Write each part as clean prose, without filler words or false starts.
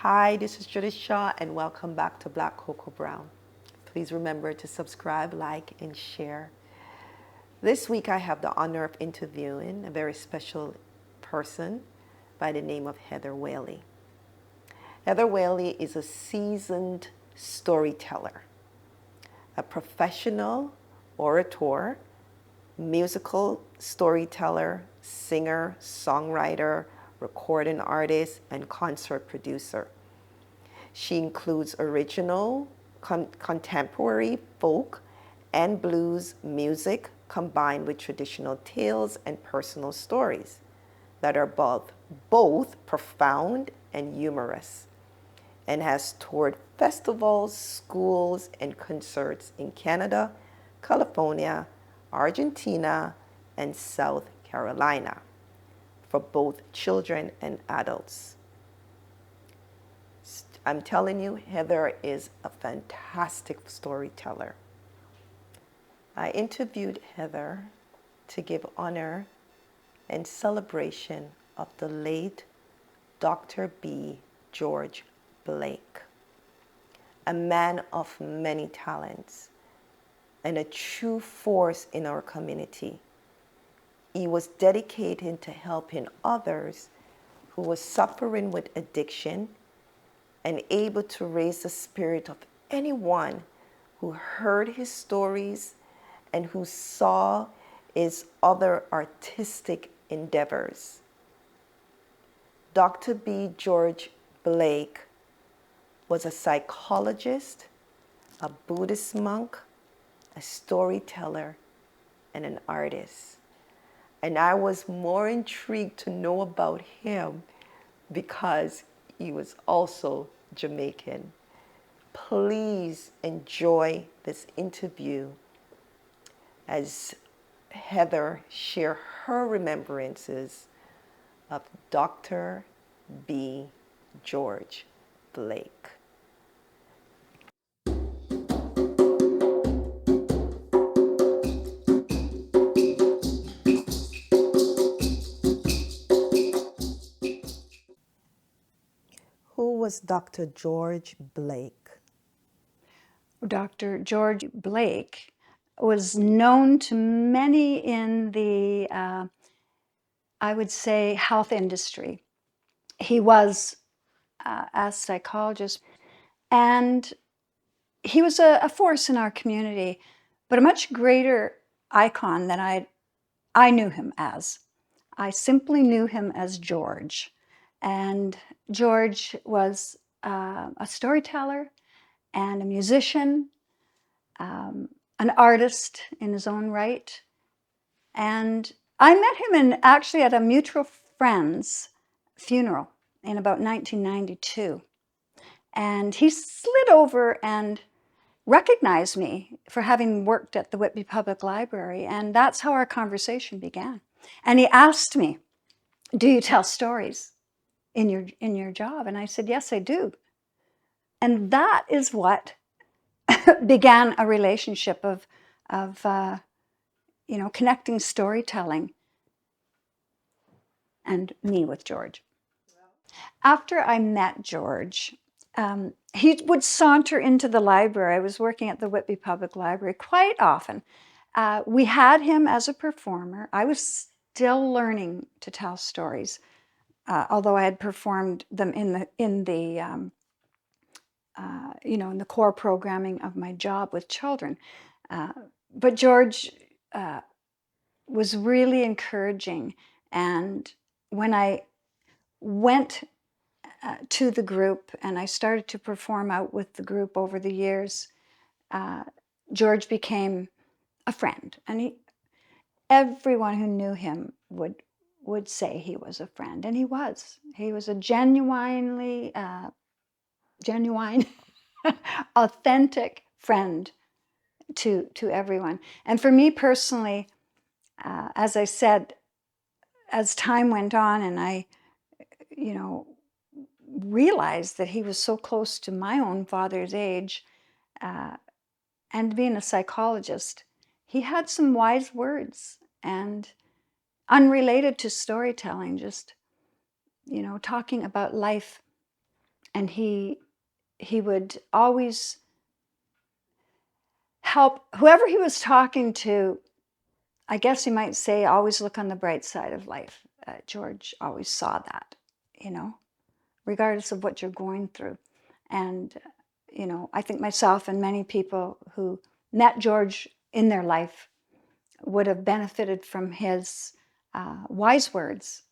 Hi, this is Judith Shaw, and welcome back to Black Cocoa Brown. Please remember to subscribe, like, and share. This week, I have the honor of interviewing a very special person by the name of Heather Whaley. Heather Whaley is a seasoned storyteller, a professional orator, musical storyteller, singer, songwriter, recording artist, and concert producer. She includes original, contemporary, folk, and blues music combined with traditional tales and personal stories that are both profound and humorous, and has toured festivals, schools, and concerts in Canada, California, Argentina, and South Carolina for both children and adults. I'm telling you, Heather is a fantastic storyteller. I interviewed Heather to give honor and celebration of the late Dr. B. George Blake, a man of many talents and a true force in our community. He was dedicated to helping others who were suffering with addiction and able to raise the spirit of anyone who heard his stories and who saw his other artistic endeavors. Dr. B. George Blake was a psychologist, a Buddhist monk, a storyteller, and an artist. And I was more intrigued to know about him because he was also Jamaican. Please enjoy this interview as Heather shares her remembrances of Dr. B. George Blake. Who was Dr. George Blake? Dr. George Blake was known to many in the, I would say, health industry. He was a psychologist, and he was a force in our community, but a much greater icon than I knew him as. I simply knew him as George. And George was a storyteller and a musician, an artist in his own right. And I met him actually at a mutual friend's funeral in about 1992. And he slid over and recognized me for having worked at the Whitby Public Library. And that's how our conversation began. And he asked me, "Do you tell stories in your job?" And I said, "Yes, I do." And that is what began a relationship of connecting storytelling and me with George. After I met George, he would saunter into the library. I was working at the Whitby Public Library quite often. We had him as a performer. I was still learning to tell stories, although I had performed them in the core programming of my job with children. But George was really encouraging, and when I went to the group and I started to perform out with the group over the years, George became a friend, and everyone who knew him would say he was a friend, and he was. He was a genuine, authentic friend to everyone. And for me personally, as I said, as time went on and I, realized that he was so close to my own father's age, and being a psychologist, he had some wise words, and unrelated to storytelling, just, talking about life And he would always help whoever he was talking to. I guess you might say, always look on the bright side of life. George always saw that, regardless of what you're going through. And, I think myself and many people who met George in their life would have benefited from his wise words.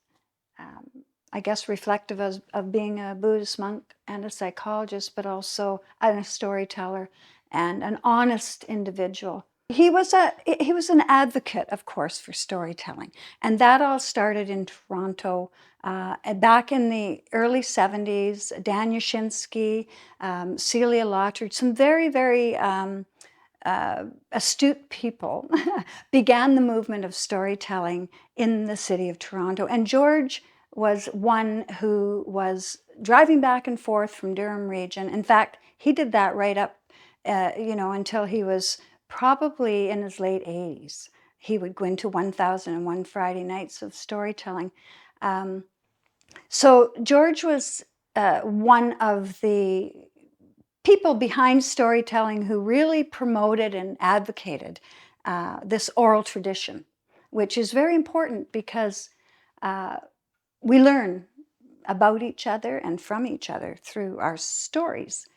I guess reflective of being a Buddhist monk and a psychologist, but also a storyteller and an honest individual. He was an advocate, of course, for storytelling, and that all started in Toronto back in the early 70s. Dan Yashinsky, Celia Lawtridge, some very, very astute people began the movement of storytelling in the city of Toronto. And George was one who was driving back and forth from Durham region. In fact, he did that right up, until he was probably in his late 80s. He would go into 1001 Friday nights of storytelling. So George was one of the people behind storytelling who really promoted and advocated this oral tradition, which is very important because we learn about each other and from each other through our stories.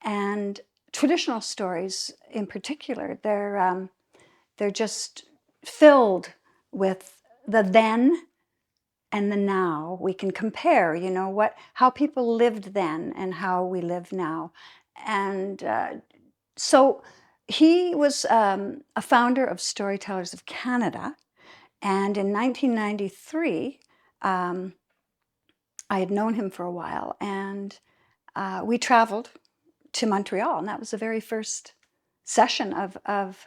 And traditional stories in particular, they're just filled with the then and the now. We can compare, how people lived then and how we live now. And so he was a founder of Storytellers of Canada. And in 1993, I had known him for a while, and we traveled to Montreal, and that was the very first session of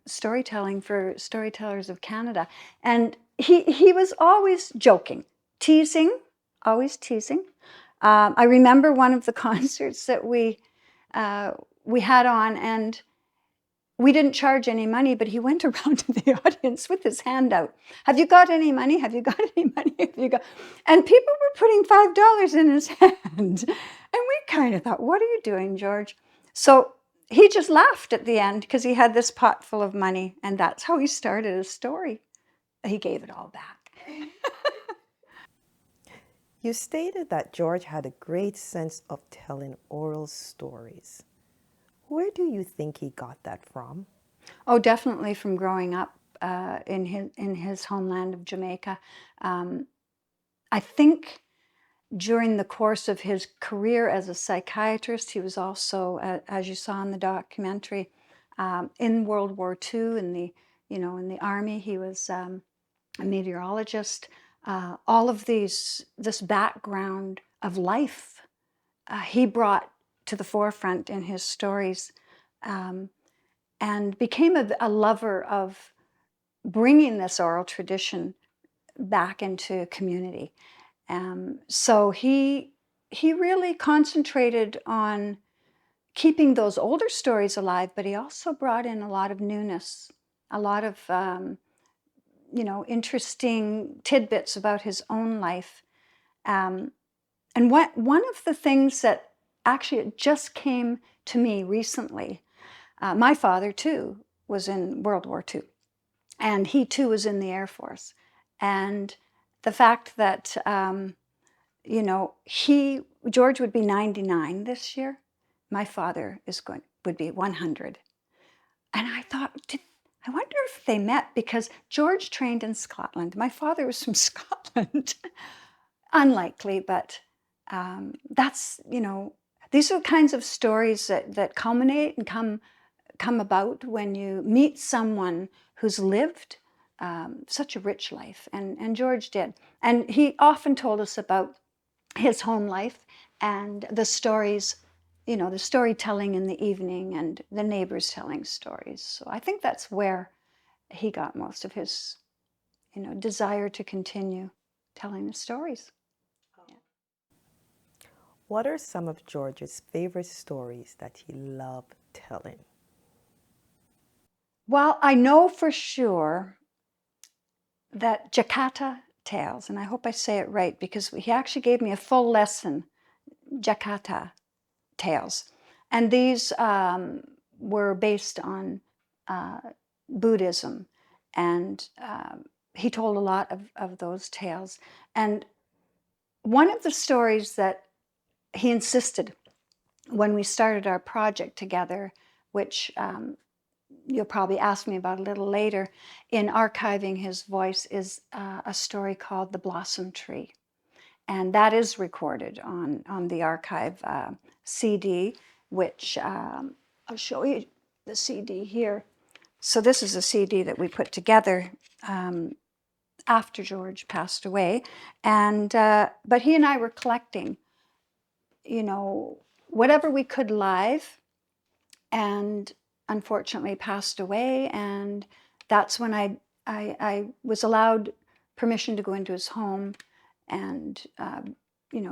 storytelling for Storytellers of Canada. And he was always joking, teasing, always teasing. I remember one of the concerts that we had on, and we didn't charge any money, but he went around to the audience with his hand out. Have you got any money? Have you got any money? Have you got? And people were putting $5 in his hand. And we kind of thought, what are you doing, George? So he just laughed at the end because he had this pot full of money. And that's how he started his story. He gave it all back. You stated that George had a great sense of telling oral stories. Where do you think he got that from? Oh, definitely from growing up in his homeland of Jamaica. I think during the course of his career as a psychiatrist, he was also, as you saw in the documentary, in World War II in the Army. He was a meteorologist. All of this background of life, he brought to the forefront in his stories, and became a lover of bringing this oral tradition back into community. So he really concentrated on keeping those older stories alive, but he also brought in a lot of newness, a lot of interesting tidbits about his own life. And one of the things that actually just came to me recently, my father too was in World War II, and he too was in the Air Force. And the fact that, George would be 99 this year. My father would be 100. And I thought, I wonder if they met, because George trained in Scotland. My father was from Scotland. Unlikely, but that's, these are the kinds of stories that culminate and come about when you meet someone who's lived such a rich life, and George did. And he often told us about his home life and the stories, the storytelling in the evening and the neighbors telling stories. So I think that's where he got most of his, desire to continue telling the stories. Yeah. What are some of George's favorite stories that he loved telling? Well, I know for sure that Jakarta Tales, and I hope I say it right because he actually gave me a full lesson Jakarta tales. And these were based on Buddhism. And he told a lot of those tales. And one of the stories that he insisted when we started our project together, which you'll probably ask me about a little later, in archiving his voice, is a story called The Blossom Tree. And that is recorded on the archive CD, which I'll show you the CD here. So this is a CD that we put together after George passed away. And but he and I were collecting, whatever we could live, and unfortunately passed away. And that's when I was allowed permission to go into his home, and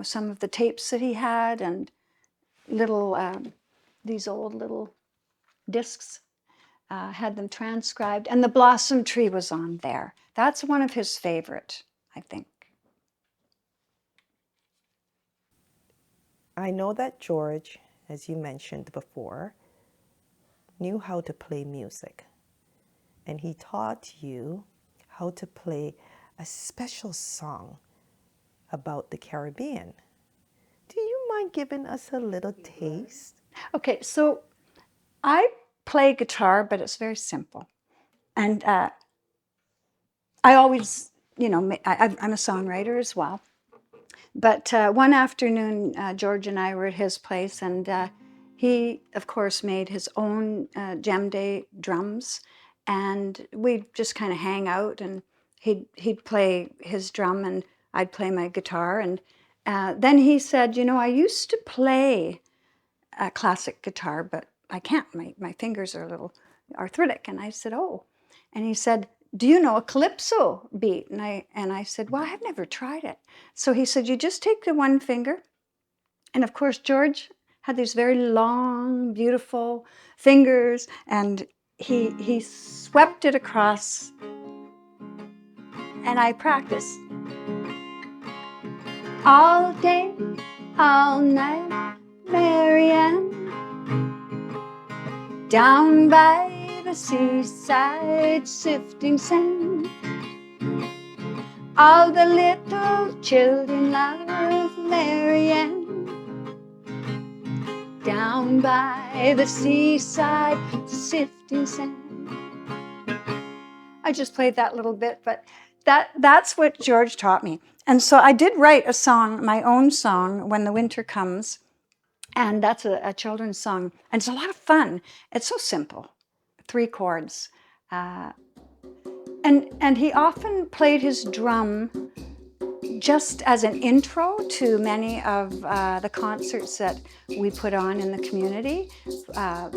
some of the tapes that he had, and little these old little discs, had them transcribed, and The Blossom Tree was on there. That's one of his favorite, I think. I know that George, as you mentioned before, knew how to play music, and he taught you how to play a special song about the Caribbean. Do you mind giving us a little taste? Okay, so I play guitar, but it's very simple. And I always, I'm a songwriter as well. But one afternoon, George and I were at his place, and he, of course, made his own djembe drums, and we'd just kind of hang out, and he'd play his drum, and I'd play my guitar. And then he said, I used to play a classic guitar, but I can't. My fingers are a little arthritic. And I said, oh. And he said, do you know a calypso beat? And I said, well, I've never tried it. So he said, you just take the one finger. And of course, George had these very long, beautiful fingers, and he swept it across, and I practiced all day, all night, Marianne, down by the seaside, sifting sand. All the little children love Marianne, down by the seaside, sifting sand. I just played that little bit, but that's what George taught me. And so I did write a song, my own song, When the Winter Comes. And that's a children's song. And it's a lot of fun. It's so simple. 3 chords. And he often played his drum just as an intro to many of the concerts that we put on in the community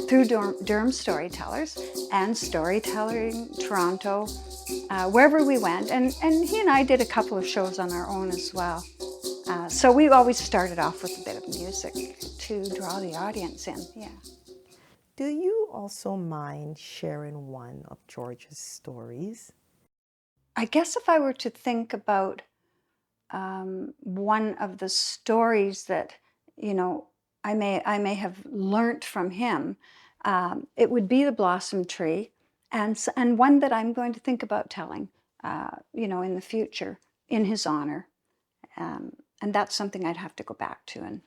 through Durham Storytellers and Storytelling Toronto, wherever we went. And he and I did a couple of shows on our own as well. So we always started off with a bit of music to draw the audience in. Yeah. Do you also mind sharing one of George's stories? I guess if I were to think about one of the stories that I may have learnt from him, it would be The Blossom Tree, and one that I'm going to think about telling, in the future in his honor, and that's something I'd have to go back to. And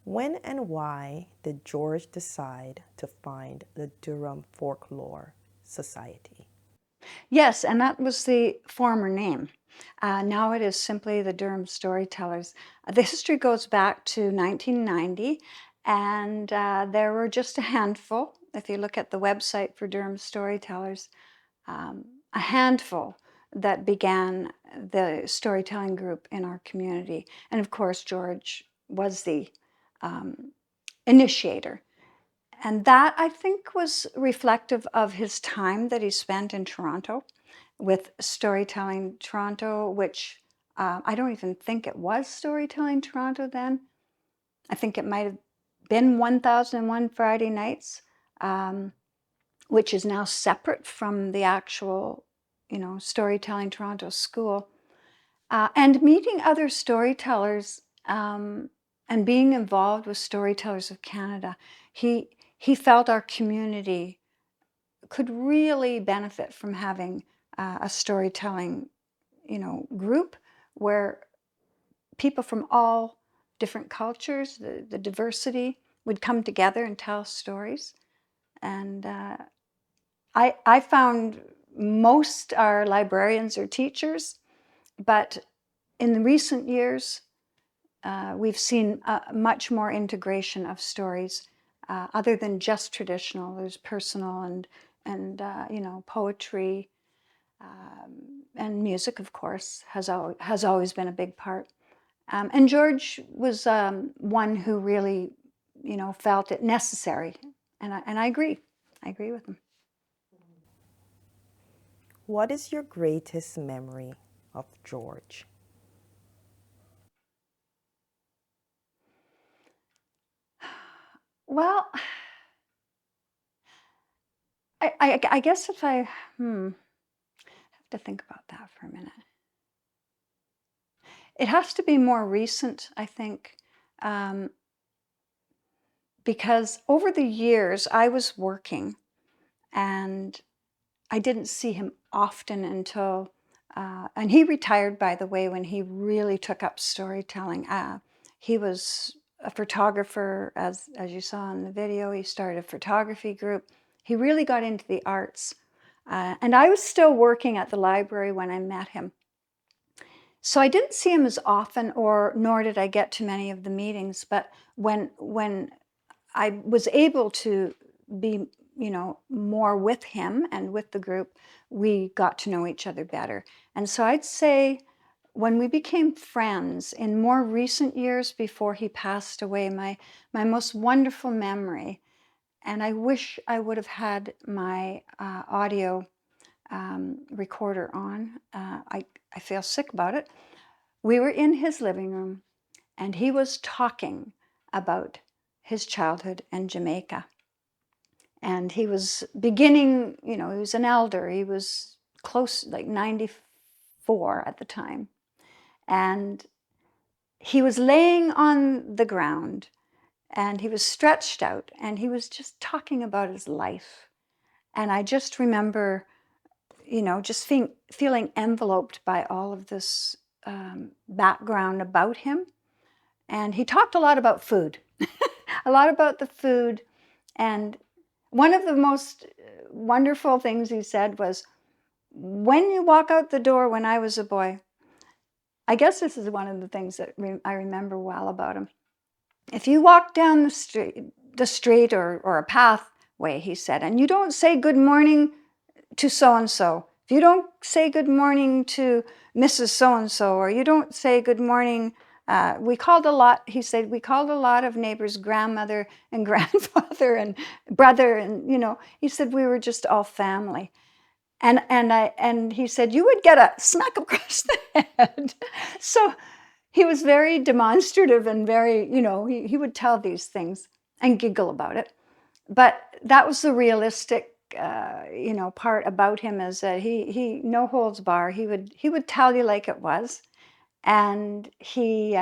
when and why did George decide to find the Durham Folklore Society? Yes, and that was the former name. Now it is simply the Durham Storytellers. The history goes back to 1990, and there were just a handful. If you look at the website for Durham Storytellers, a handful that began the storytelling group in our community. And of course, George was the initiator. And that, I think, was reflective of his time that he spent in Toronto with Storytelling Toronto, which I don't even think it was Storytelling Toronto then. I think it might have been 1001 Friday Nights, which is now separate from the actual, Storytelling Toronto school. And meeting other storytellers and being involved with Storytellers of Canada, he felt our community could really benefit from having a storytelling, group where people from all different cultures, the diversity, would come together and tell stories. And I found most are librarians or teachers, but in the recent years, we've seen much more integration of stories, other than just traditional. There's personal and poetry, and music, of course, has always been a big part. And George was one who really, felt it necessary, and I agree. I agree with him. What is your greatest memory of George? Well, I guess if I have to think about that for a minute. It has to be more recent, I think, because over the years I was working, and I didn't see him often until, and he retired, by the way, when he really took up storytelling. He was a photographer, as you saw in the video. He started a photography group. He really got into the arts. And I was still working at the library when I met him. So I didn't see him as often, nor did I get to many of the meetings. But when I was able to be, more with him and with the group, we got to know each other better. And so I'd say when we became friends in more recent years before he passed away, my most wonderful memory, and I wish I would have had my audio recorder on. I feel sick about it. We were in his living room, and he was talking about his childhood in Jamaica. And he was beginning, he was an elder. He was close, like 94 at the time. And he was laying on the ground, and he was stretched out, and he was just talking about his life. And I just remember, just feeling enveloped by all of this background about him. And he talked a lot about food, a lot about the food. And one of the most wonderful things he said was, when you walk out the door when I was a boy, I guess this is one of the things that I remember well about him. If you walk down the street or a pathway, he said, and you don't say good morning to so-and-so, if you don't say good morning to Mrs. So-and-so, or you don't say good morning, we called a lot of neighbors grandmother and grandfather and brother, and he said we were just all family. And he said you would get a smack across the head. So he was very demonstrative and very, he would tell these things and giggle about it. But that was the realistic part about him, is that he no holds bar. He would tell you like it was, and he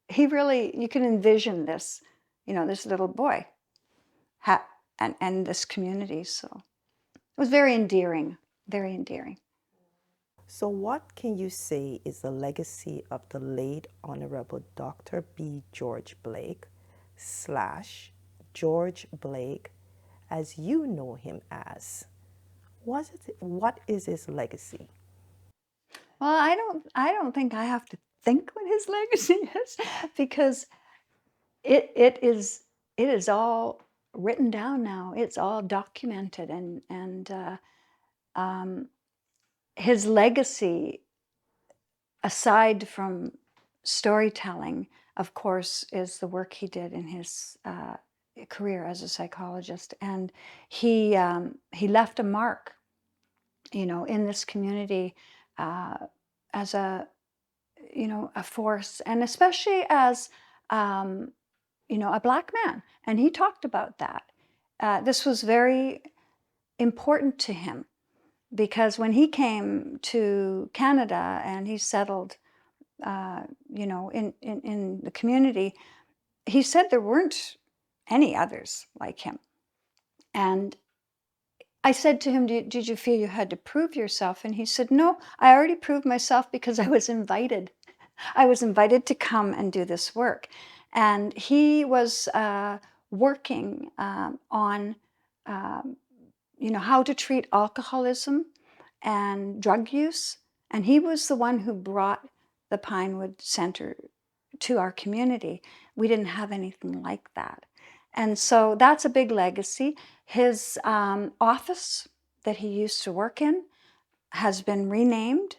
really, you can envision this, this little boy, and this community. So it was very endearing, very endearing. So, what can you say is the legacy of the late Honorable Dr. B. George Blake / George Blake, as you know him as? What is his legacy? Well, I don't think I have to think what his legacy is, because it is all written down now. It's all documented, and his legacy, aside from storytelling, of course, is the work he did in his career as a psychologist, and he left a mark, in this community, as a force, and especially as a Black man. And he talked about that. This was very important to him, because when he came to Canada and he settled in the community, he said there weren't any others like him. And I said to him, did you feel you had to prove yourself? And he said, no, I already proved myself because I was invited. I was invited to come and do this work. And he was working on, how to treat alcoholism and drug use. And he was the one who brought the Pinewood Center to our community. We didn't have anything like that. And so that's a big legacy. His office that he used to work in has been renamed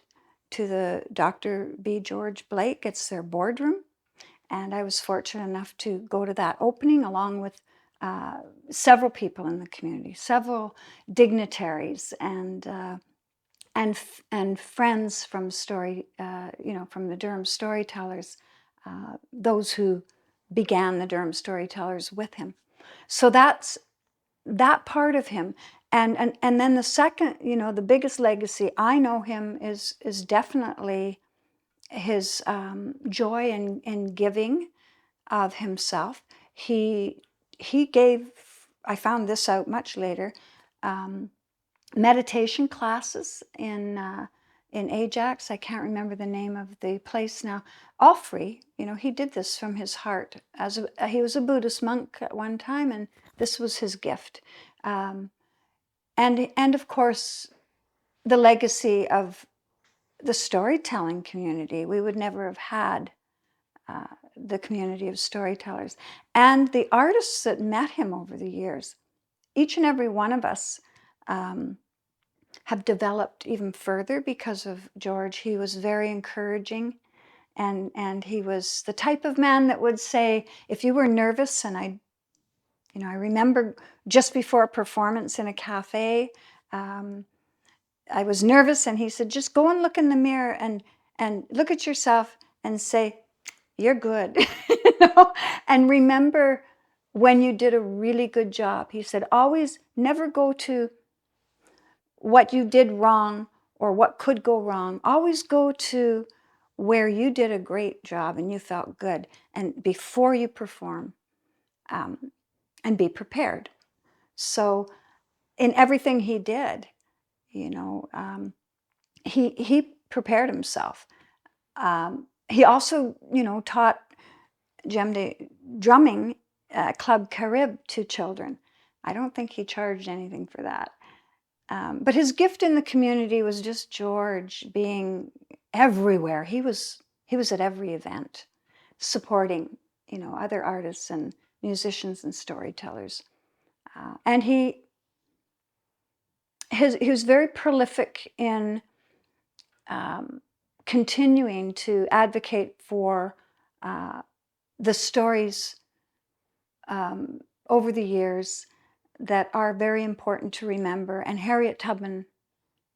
to the Dr. B. George Blake. It's their boardroom. And I was fortunate enough to go to that opening along with several people in the community, several dignitaries and friends from from the Durham Storytellers, those who began the Durham Storytellers with him. So that's that part of him. And then the second, the biggest legacy I know him is definitely his joy in giving of himself. He gave, I found this out much later, meditation classes in Ajax. I can't remember the name of the place now. All free. He did this from his heart. He was a Buddhist monk at one time, and this was his gift. And of course, the legacy of the storytelling community. We would never have had the community of storytellers. And the artists that met him over the years, each and every one of us have developed even further because of George. He was very encouraging, and he was the type of man that would say, if you were nervous, and I remember just before a performance in a cafe, I was nervous, and he said, just go and look in the mirror and look at yourself and say, you're good, and remember when you did a really good job. He said, always never go to what you did wrong or what could go wrong. Always go to where you did a great job and you felt good, and before you perform, and be prepared. So in everything he did, he prepared himself. He also, taught drumming Club Carib to children. I don't think he charged anything for that. But his gift in the community was just George being everywhere. He was at every event, supporting, other artists and musicians and storytellers. And he was very prolific in continuing to advocate for the stories over the years that are very important to remember. And Harriet Tubman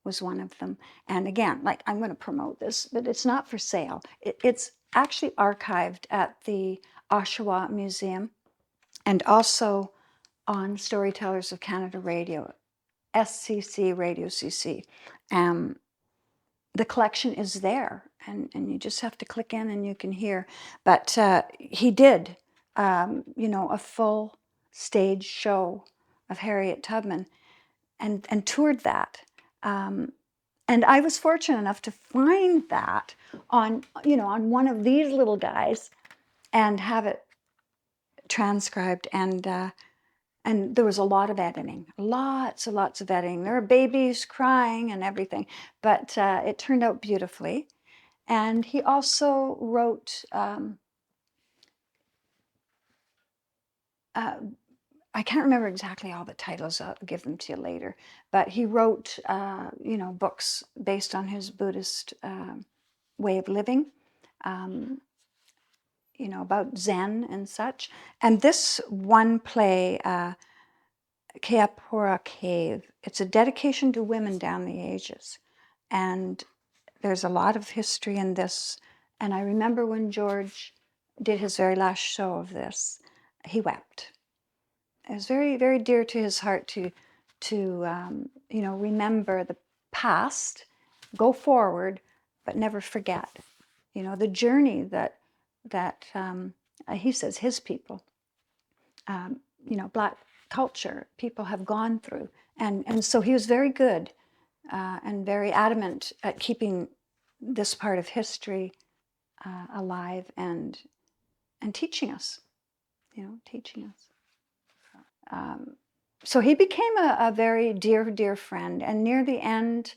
was one of them. And again, I'm going to promote this, but it's not for sale. It's actually archived at the Oshawa Museum and also on Storytellers of Canada Radio, SCC, Radio CC. The collection is there, and you just have to click in and you can hear. But he did, a full stage show of Harriet Tubman and toured that. And I was fortunate enough to find that on one of these little guys and have it transcribed. And there was a lot of editing, lots and lots of editing. There were babies crying and everything, but it turned out beautifully. And he also wrote, I can't remember exactly all the titles, I'll give them to you later, but he wrote, books based on his Buddhist way of living, about Zen and such. And this one play, Keapora Cave, it's a dedication to women down the ages. And there's a lot of history in this. And I remember when George did his very last show of this, he wept. It was very, very dear to his heart to remember the past, go forward, but never forget. the journey that he says his people, Black culture, people have gone through. And so he was very good and very adamant at keeping this part of history alive and teaching us, teaching us. So he became a very dear, dear friend. And near the end,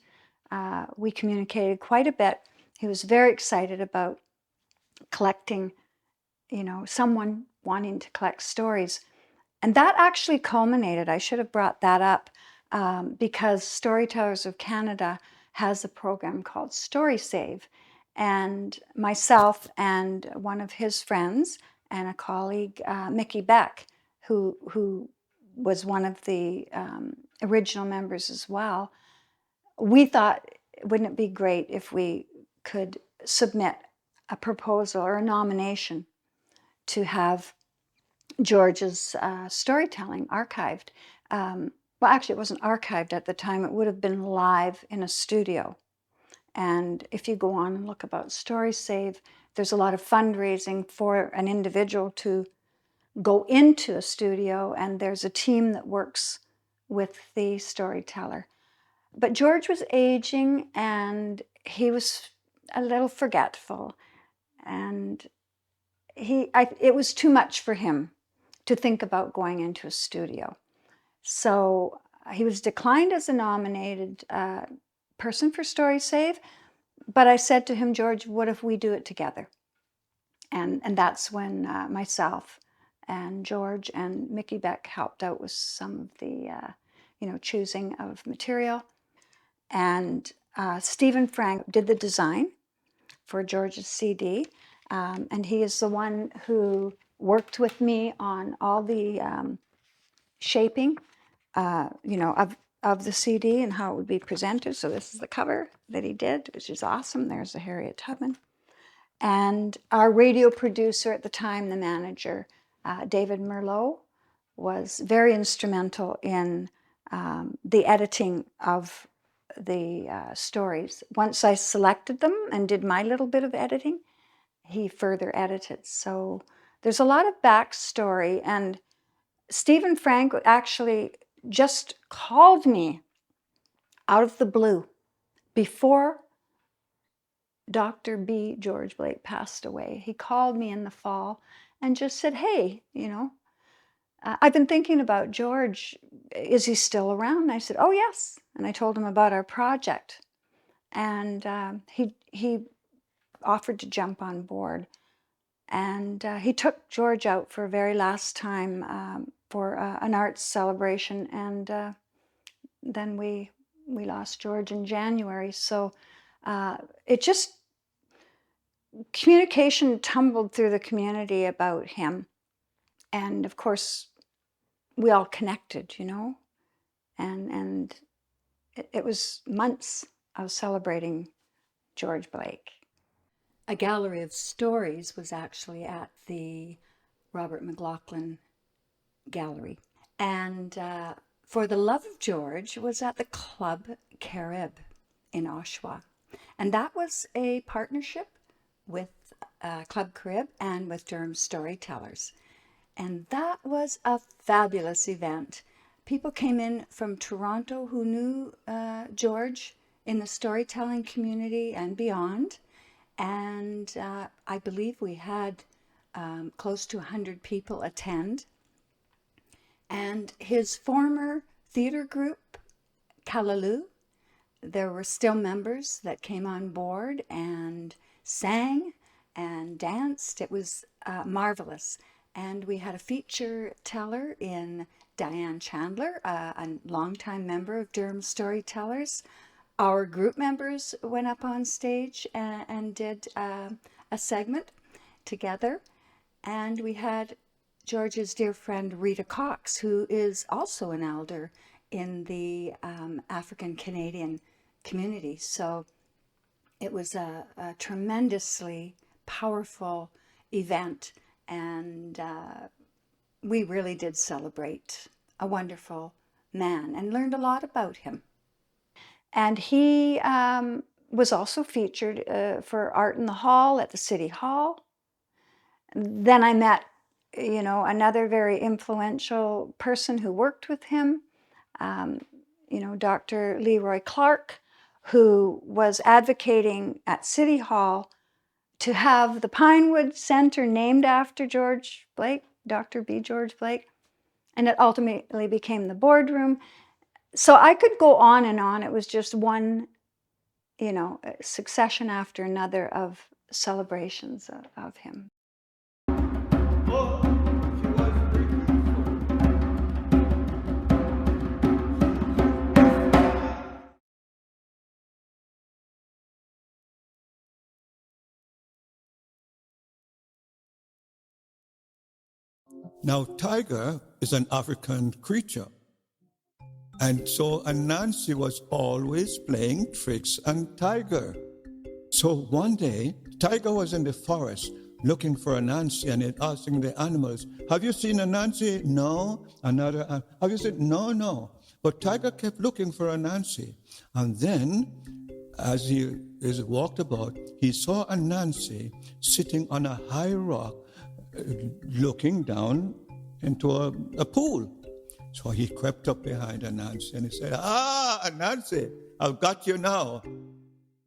we communicated quite a bit. He was very excited about collecting, someone wanting to collect stories. And that actually culminated, I should have brought that up, because Storytellers of Canada has a program called Story Save. And myself and one of his friends and a colleague, Mickey Beck, who was one of the original members as well, we thought, wouldn't it be great if we could submit a proposal or a nomination to have George's storytelling archived. Well, actually, it wasn't archived at the time. It would have been live in a studio. And if you go on and look about Story Save, there's a lot of fundraising for an individual to go into a studio, and there's a team that works with the storyteller. But George was aging, and he was a little forgetful, and it was too much for him to think about going into a studio. So he was declined as a nominated person for Story Save, but I said to him, George, what if we do it together? And that's when myself and George and Mickey Beck helped out with some of the, choosing of material. And Stephen Frank did the design for George's CD, and he is the one who worked with me on all the shaping, of the CD and how it would be presented. So this is the cover that he did, which is awesome. There's the Harriet Tubman. And our radio producer at the time, the manager, David Merlot, was very instrumental in the editing of the stories. Once I selected them and did my little bit of editing, he further edited. So there's a lot of backstory. And Stephen Frank actually just called me out of the blue before Dr. B. George Blake passed away. He called me in the fall and just said, hey, I've been thinking about George. Is he still around? And I said, oh, yes. And I told him about our project. And he offered to jump on board. And he took George out for a very last time for an arts celebration. And then we lost George in January. So it just, communication tumbled through the community about him. And of course, we all connected, and it was months of celebrating George Blake. A gallery of stories was actually at the Robert McLaughlin Gallery. And For the Love of George was at the Club Carib in Oshawa. And that was a partnership with Club Carib and with Durham Storytellers. And that was a fabulous event. People came in from Toronto who knew George in the storytelling community and beyond. And I believe we had close to 100 people attend. And his former theater group, Callaloo, there were still members that came on board and sang and danced. It was marvelous. And we had a feature teller in Diane Chandler, a longtime member of Durham Storytellers. Our group members went up on stage and did a segment together. And we had George's dear friend Rita Cox, who is also an elder in the African Canadian community. So it was a tremendously powerful event, and we really did celebrate a wonderful man and learned a lot about him. And he was also featured for Art in the Hall at the City Hall. Then I met, another very influential person who worked with him, Dr. Leroy Clark, who was advocating at City Hall to have the Pinewood Center named after George Blake, Dr. B. George Blake, and it ultimately became the boardroom. So I could go on and on. It was just one, succession after another of celebrations of him. Now, tiger is an African creature. And so Anansi was always playing tricks on Tiger. So one day, Tiger was in the forest looking for Anansi and asking the animals, have you seen Anansi? No. Another, have you seen? No, no. But Tiger kept looking for Anansi. And then, as he walked about, he saw Anansi sitting on a high rock, looking down into a pool. So he crept up behind Anansi and he said, Anansi, I've got you now.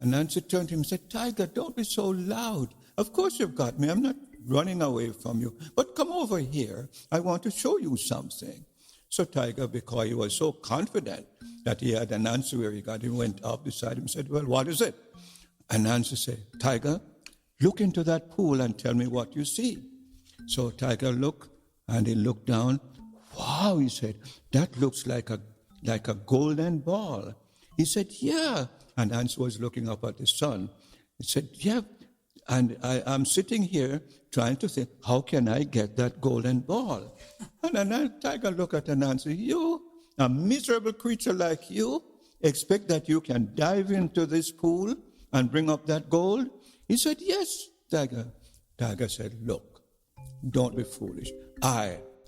Anansi turned to him and said, Tiger, don't be so loud. Of course you've got me. I'm not running away from you. But come over here. I want to show you something. So Tiger, because he was so confident that he had Anansi where he got him, went up beside him and said, well, what is it? Anansi said, Tiger, look into that pool and tell me what you see. So Tiger looked, and he looked down. Wow, he said, that looks like a golden ball. He said, yeah. And Anansi was looking up at the sun. He said, yeah. And I'm sitting here trying to think, how can I get that golden ball? And then Tiger looked at Anansi, you, a miserable creature like you, expect that you can dive into this pool and bring up that gold? He said, yes, Tiger. Tiger said, look, don't be foolish.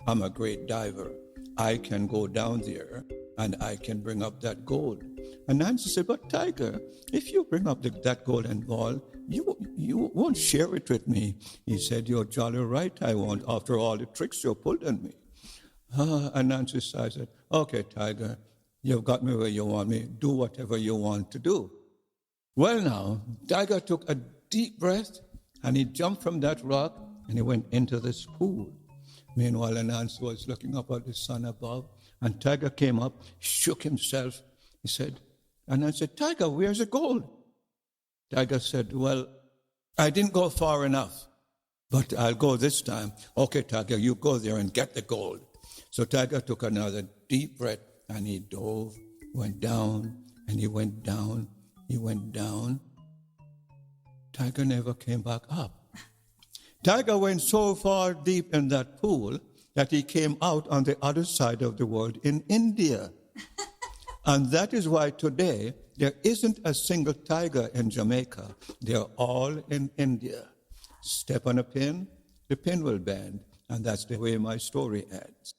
I'm a great diver. I can go down there and I can bring up that gold. And Nancy said, but Tiger, if you bring up that golden ball, you won't share it with me. He said, you're jolly right, I won't, after all the tricks you pulled on me. And Nancy said, okay, Tiger, you've got me where you want me. Do whatever you want to do. Well now, Tiger took a deep breath and he jumped from that rock and he went into this pool. Meanwhile, Anansi was looking up at the sun above, and Tiger came up, shook himself. He said, Anansi said, Tiger, where's the gold? Tiger said, well, I didn't go far enough, but I'll go this time. Okay, Tiger, you go there and get the gold. So Tiger took another deep breath, and he dove, went down, and he went down, he went down. Tiger never came back up. Tiger went so far deep in that pool that he came out on the other side of the world in India. And that is why today there isn't a single tiger in Jamaica. They're all in India. Step on a pin, the pin will bend. And that's the way my story ends.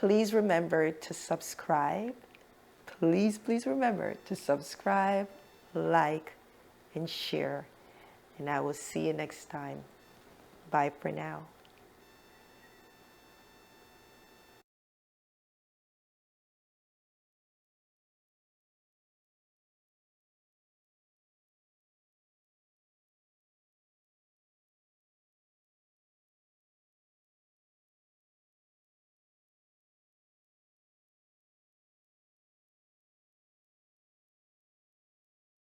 Please remember to subscribe. Please remember to subscribe, like, and share. And I will see you next time. Bye for now.